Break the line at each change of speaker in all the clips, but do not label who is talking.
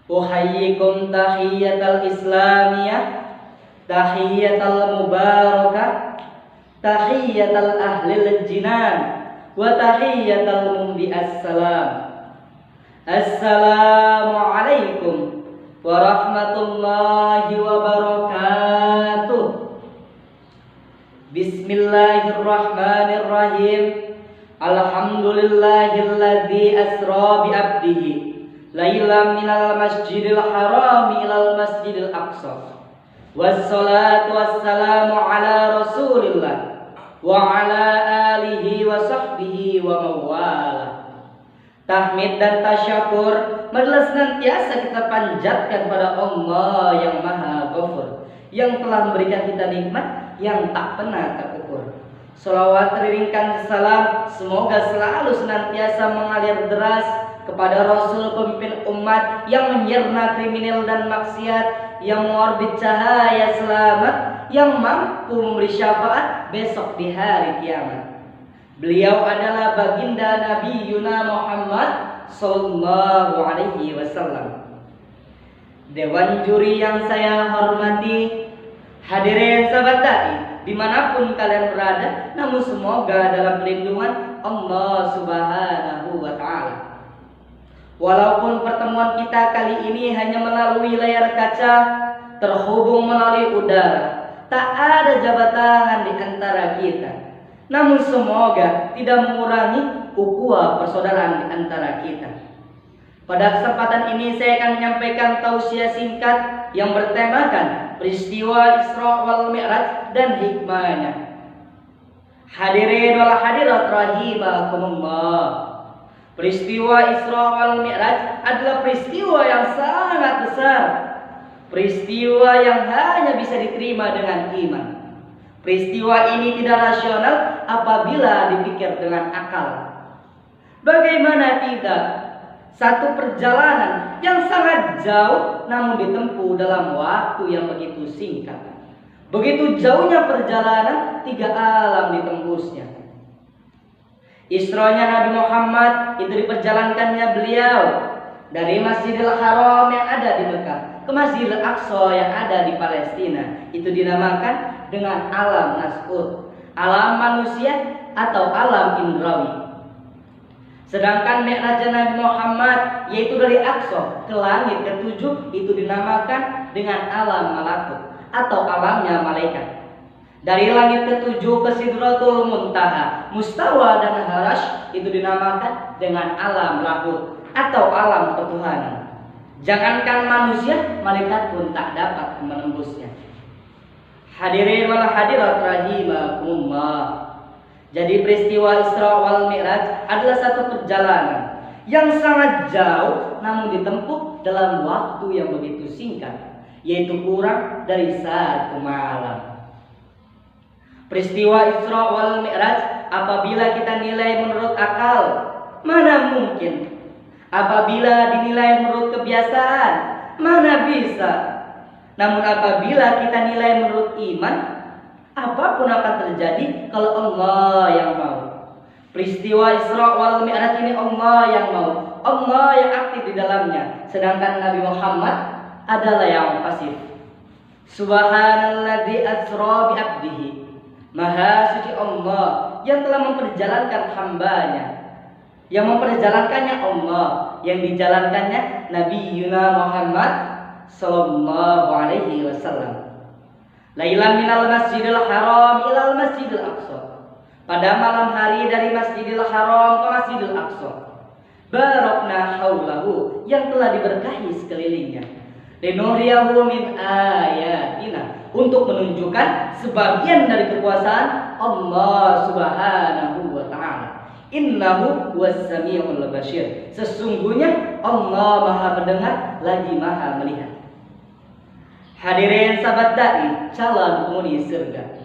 Uhayyikum tahiyatal islamiyah, tahiyatal mubarakah, tahiyatal ahlil jinan, wa tahiyatal mumbi'as salam. Assalamualaikum warahmatullahi wabarakatuh. Bismillahirrahmanirrahim. Alhamdulillahilladzi asra bi abdihi lailam minal masjidil harami ilal masjidil aqsa. Wassalatu wassalamu ala rasulillah wa ala alihi wa sahbihi wa mawala. Tahmid dan tasyakur marilah senantiasa kita panjatkan pada Allah yang Maha Ghafur, yang telah memberikan kita nikmat yang tak pernah terukur. Salawat teriringkan salam semoga selalu senantiasa mengalir deras kepada Rasul pemimpin umat yang menyerna kriminal dan maksiat, yang mengorbit cahaya selamat, yang mampu memberi syafaat besok di hari kiamat. Beliau adalah baginda Nabi Yuna Muhammad sallallahu alaihi wasallam. Dewan juri yang saya hormati, hadirin sahabat dai dimanapun kalian berada, namun semoga dalam perlindungan Allah Subhanahu wa ta'ala. Walaupun pertemuan kita kali ini hanya melalui layar kaca, terhubung melalui udara, tak ada jabat tangan di antara kita, namun semoga tidak mengurangi ukhuwah persaudaraan di antara kita. Pada kesempatan ini saya akan menyampaikan tausiah singkat yang bertemakan peristiwa Isra wal Mi'raj dan hikmahnya. Hadirin wal hadirat rahimakumullah. Peristiwa Isra wal Mi'raj adalah peristiwa yang sangat besar. Peristiwa yang hanya bisa diterima dengan iman. Peristiwa ini tidak rasional apabila dipikir dengan akal. Bagaimana tidak? Satu perjalanan yang sangat jauh namun ditempuh dalam waktu yang begitu singkat. Begitu jauhnya perjalanan, 3 alam ditembusnya. Isra'nya Nabi Muhammad itu diperjalankannya beliau dari Masjidil Haram yang ada di Mekah ke Masjidil Aqsa yang ada di Palestina. Itu dinamakan dengan alam nas'ud, alam manusia atau alam indrawi. Sedangkan Mi'raj Nabi Muhammad yaitu dari Aqsa ke langit ke-7 itu dinamakan dengan alam malakut atau alamnya malaikat. Dari langit ke-7 ke Sidratul Muntaha, Mustawa dan Harash itu dinamakan dengan alam lahut atau alam ketuhanan. Jangankan manusia, malaikat pun tak dapat menembusnya. Hadirin wal hadirat rahimakumullah. Jadi peristiwa Isra wal Mi'raj adalah satu perjalanan yang sangat jauh namun ditempuh dalam waktu yang begitu singkat, yaitu kurang dari 1 malam. Peristiwa Isra wal Mi'raj apabila kita nilai menurut akal, mana mungkin. Apabila dinilai menurut kebiasaan, mana bisa. Namun apabila kita nilai menurut iman, apapun akan terjadi kalau Allah yang mau. Peristiwa Isra wal Mi'raj ini Allah yang mau, Allah yang aktif di dalamnya. Sedangkan Nabi Muhammad adalah yang pasif. Subhanalladzi asra bi abdihi. Maha suci Allah yang telah memperjalankan hambanya. Yang memperjalankannya Allah, yang dijalankannya Nabi Yuna Muhammad sallallahu alaihi wasallam. Lailan minal masjidil haram ilal masjidil aqsa. Pada malam hari dari Masjidil Haram ke Masjidil Aqsa. Barakna haulahu, yang telah diberkahi sekelilingnya. Linuriyahu min ayatina, untuk menunjukkan sebagian dari kekuasaan Allah Subhanahu wa ta'ala. Innahu was-sami'ul basir. Sesungguhnya Allah Maha mendengar lagi Maha melihat. Hadirin sahabat dai, calon penghuni surga.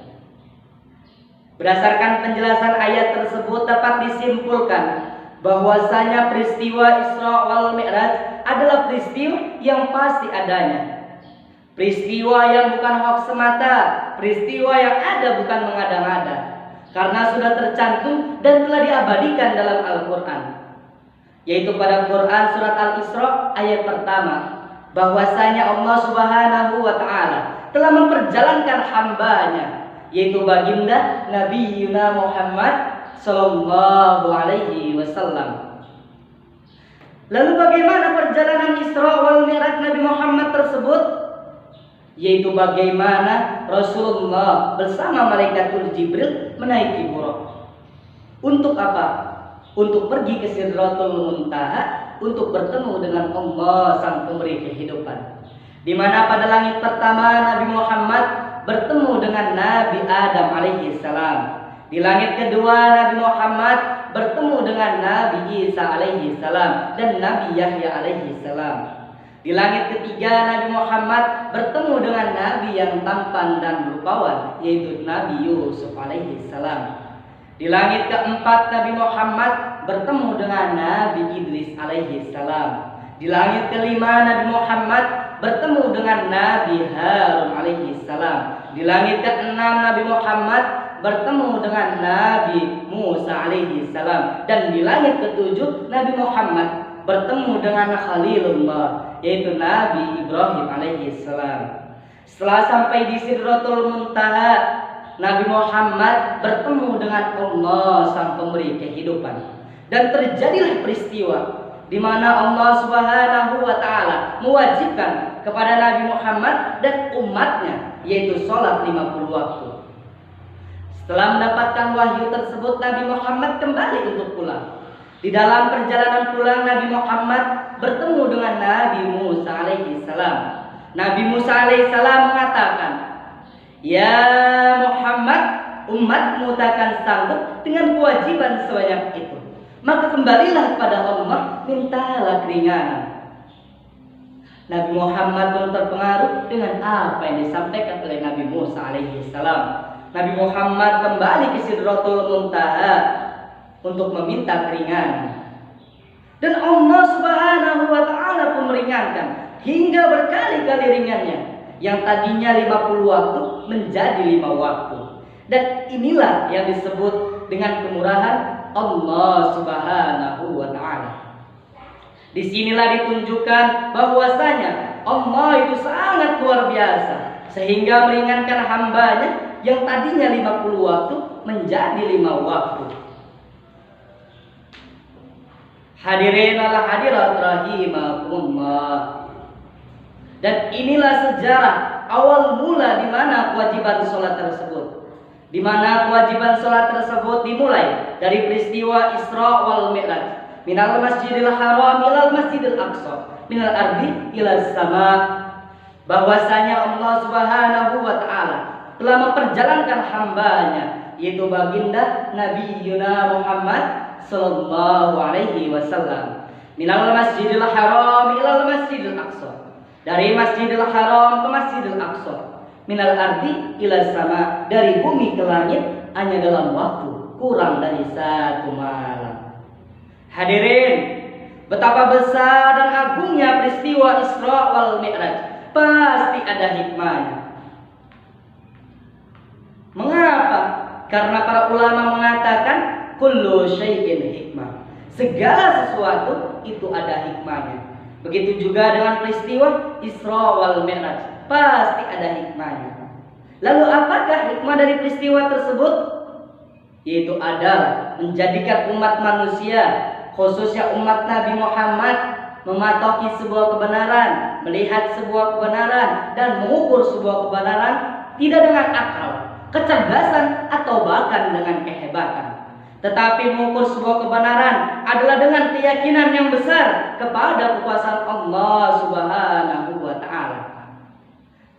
Berdasarkan penjelasan ayat tersebut dapat disimpulkan bahwasanya peristiwa Isra wal Mi'raj adalah peristiwa yang pasti adanya. Peristiwa yang bukan hoax semata, peristiwa yang ada bukan mengada-ngada. Karena sudah tercantum dan telah diabadikan dalam Al-Quran. Yaitu pada Quran surat Al-Isra ayat pertama. bahwasanya Allah Subhanahu wa taala telah memperjalankan hambanya, yaitu baginda Nabi Yuna Muhammad sallallahu alaihi wasallam. Lalu bagaimana perjalanan Isra wal Mi'raj Nabi Muhammad tersebut? Yaitu bagaimana Rasulullah bersama malaikat Jibril menaiki Buraq. Untuk apa? Untuk pergi ke Sidratul Muntaha, untuk bertemu dengan Allah sang pemberi kehidupan. Di mana pada langit pertama Nabi Muhammad bertemu dengan Nabi Adam alaihi salam. Di langit kedua Nabi Muhammad bertemu dengan Nabi Isa alaihi salam dan Nabi Yahya alaihi salam. Di langit ketiga Nabi Muhammad bertemu dengan Nabi yang tampan dan rupawan, yaitu Nabi Yusuf alaihi salam. Di langit keempat Nabi Muhammad bertemu dengan Nabi Idris alaihi salam. Di langit kelima Nabi Muhammad bertemu dengan Nabi Harun alaihi salam. Di langit keenam Nabi Muhammad bertemu dengan Nabi Musa alaihi salam. Dan di langit ketujuh Nabi Muhammad bertemu dengan Khalilullah, yaitu Nabi Ibrahim alaihi salam. Setelah sampai di Sidratul Muntaha, Nabi Muhammad bertemu dengan Allah sang pemberi kehidupan. Dan terjadilah peristiwa di mana Allah Subhanahu wa taala mewajibkan kepada Nabi Muhammad dan umatnya, yaitu sholat 50 waktu. Setelah mendapatkan wahyu tersebut, Nabi Muhammad kembali untuk pulang. Di dalam perjalanan pulang, Nabi Muhammad bertemu dengan Nabi Musa alaihi salam. Nabi Musa alaihi salam mengatakan, "Ya Muhammad, umatmu takkan sanggup dengan kewajiban sebanyak itu. Maka kembalilah kepada Allah, mintalah keringanan." Nabi Muhammad pun terpengaruh dengan apa yang disampaikan oleh Nabi Musa alaihi salam. Nabi Muhammad kembali ke Sidratul Muntaha untuk meminta keringanan. Dan Allah Subhanahu wa taala pun meringankan hingga berkali-kali ringannya. Yang tadinya 50 waktu menjadi 5 waktu. Dan inilah yang disebut dengan kemurahan Allah Subhanahu wa taala. Disinilah ditunjukkan bahwasanya Allah itu sangat luar biasa, sehingga meringankan hambanya yang tadinya 50 waktu menjadi 5 waktu. Hadirin ala hadirat rahimakumullah. Dan inilah sejarah awal mula di mana kewajiban sholat tersebut. Di mana kewajiban sholat tersebut dimulai dari peristiwa Isra wal Mi'raj. Minal Masjidil Haram ilal Masjidil Aqsa, minal ardi ilal sama. Bahwasanya Allah Subhanahu wa taala telah memperjalankan hambanya, yaitu baginda Nabi Yuna Muhammad sallallahu alaihi wasallam, minal Masjidil Haram ilal Masjidil Aqsa, dari Masjidil Haram ke Masjidil Aqsa, minal ardi ila sama, dari bumi ke langit hanya dalam waktu kurang dari 1 malam. Hadirin, betapa besar dan agungnya peristiwa Isra wal Mi'raj. Pasti ada hikmahnya. Mengapa? Karena para ulama mengatakan kullu syai'in hikmah. Segala sesuatu itu ada hikmahnya. Begitu juga dengan peristiwa Isra wal Mi'raj. Pasti ada hikmahnya. Lalu apakah hikmah dari peristiwa tersebut? Yaitu adalah menjadikan umat manusia, khususnya umat Nabi Muhammad, mematoki sebuah kebenaran, melihat sebuah kebenaran, dan mengukur sebuah kebenaran tidak dengan akal, kecerdasan, atau bahkan dengan kehebatan, tetapi mengukur sebuah kebenaran adalah dengan keyakinan yang besar kepada kekuasaan Allah Subhanahu wa taala.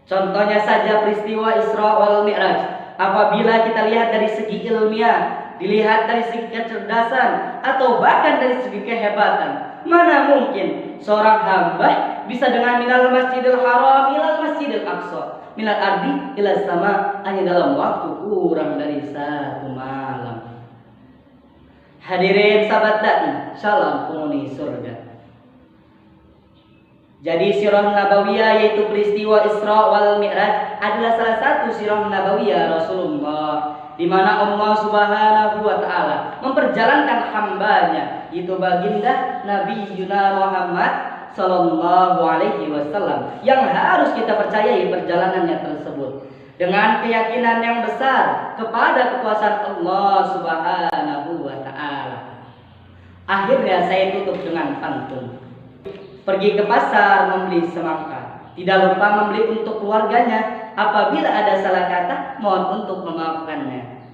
Contohnya saja peristiwa Isra wal Mi'raj. Apabila kita lihat dari segi ilmiah, dilihat dari segi kecerdasan, atau bahkan dari segi kehebatan, mana mungkin seorang hamba bisa dengan minal Masjidil Haram ilal Masjidil Aqsa, minal ardi ila sama, hanya dalam waktu kurang dari 1 malam. Hadirin sahabat dai, salam penghuni surga. Jadi sirah nabawiyah, yaitu peristiwa Isra wal Mi'raj, adalah salah satu sirah nabawiyah Rasulullah di mana Allah Subhanahu wa taala memperjalankan hambanya itu baginda Nabi Yuna Muhammad sallallahu alaihi wasallam yang harus kita percayai perjalanannya tersebut dengan keyakinan yang besar kepada kekuasaan Allah Subhanahu wa taala. Akhirnya saya tutup dengan pantun. Pergi ke pasar membeli semangka, tidak lupa membeli untuk keluarganya. Apabila ada salah kata, mohon untuk memaafkannya.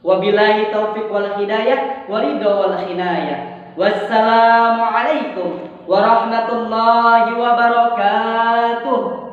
Wabillahi taufiq wal hidayah, waridho wal hinayah. Wassalamualaikum warahmatullahi wabarakatuh.